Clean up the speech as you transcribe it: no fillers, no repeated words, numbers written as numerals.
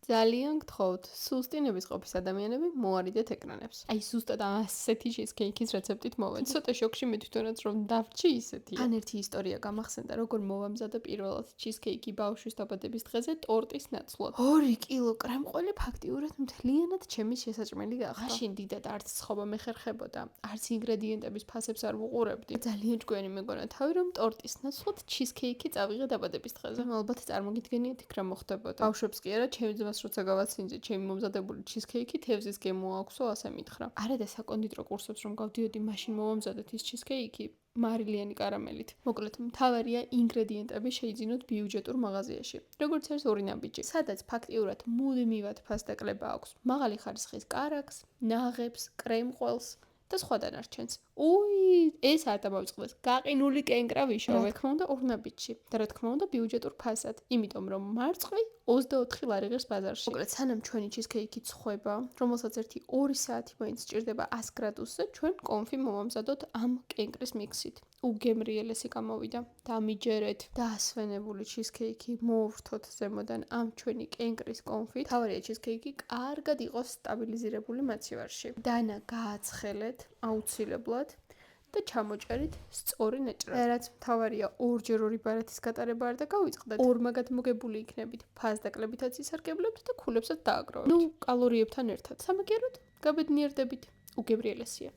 ძალიან გთხოვთ, სუსტი ნებისყოფის ადამიანები მოარიდეთ ეკრანებს. აი ზუსტად ასეთი ჩიზკეიქის რეცეპტით მოვედი. ცოტა შოქში მე თვითონაც რომ დავრჩი ისეთია. თან ერთი ისტორია გამახსენდა, როგორ მოვამზადე პირველად ჩიზკეიქი ბავშვის დაბადების დღეზე ტორტის ნაცვლად. 2 კილო კრემყოლი ფაქტიურად მთლიანად ჩემი შესაჭმელი გახდა. მაშინ დიდად არც სხობა მეხერხებოდა, არც ინგრედიენტების ფასებს არ ვუყურებდი. ძალიან ჭკვიანი მეგონა თავი რომ ტორტის ნაცვლად ჩიზკეიქი წავიღე დაბადების დღეზე. ალბათ წარმოგიდგენიათ იქ რა მოხდებოდა. ბავშვებს კი არა, ჩემი ძმას როცა გავაცინჯე ჩემი მომზადებული ჩიზკეიქი თევზის გემო აქვსო, ასე მითხრა. არა და საკონდიტრო კურსებს რომ გავდიოდი, მაშინ მოვამზადეთ ის ჩიზკეიქი მარილიანი კარამელით. მოკლედ, მთავარია ინგრედიენტები შეიძინოთ ბიუჯეტურ მაღაზიაში. როგორც არის ორი ნაბიჯი, სადაც ფაქტიურად მუდმივად ფასდაკლება აქვს მაღალი ხარისხის კარაქს, ნაღებს, კრემყოლს და სხვა დანარჩენს. ეს არ დამავიწყდეს. გაყინული კენკრა ვიშოვე. რა თქმა უნდა, ორ ნაბიჯში და რა თქმა უნდა, ბიუჯეტურ ფასად. იმიტომ რომ მარწყვი 24 ლარი ღირს ბაზარში. მოკლედ, სანამ ჩვენი ჩიზკეიქი ცხვება, რომელსაც 1-2 საათი მაინც სჭირდება 100 გრადუსზე, ჩვენ კონფი მოვამზადოთ ამ კენკრის მიქსით. უგემრიელესი გამოვიდა. დამიჯერეთ დაასვენებული ჩიზკეიქი მოვვრთოთ ზემოდან ამ ჩვენი კენკრის კონფით. თავარია ჩიზკეიქი კარგად იყოს სტაბილიზირებული მაცივარში. დანა გააცხელეთ აუცილებლად და ჩამოჭერით სწორი ნეჭრად. რაც მთავარია ორჯერ 2 ბარათის გატარება არ დაგავიწყდეთ. ორმაგად მოგებული იქნებით. ფასდაკლებითაც ისარგებლებთ და ქულებსაც დააგროვებთ. კალორიებთან ერთად. სამაგიეროდ გაბედნიერდებით. უგემრიელესია.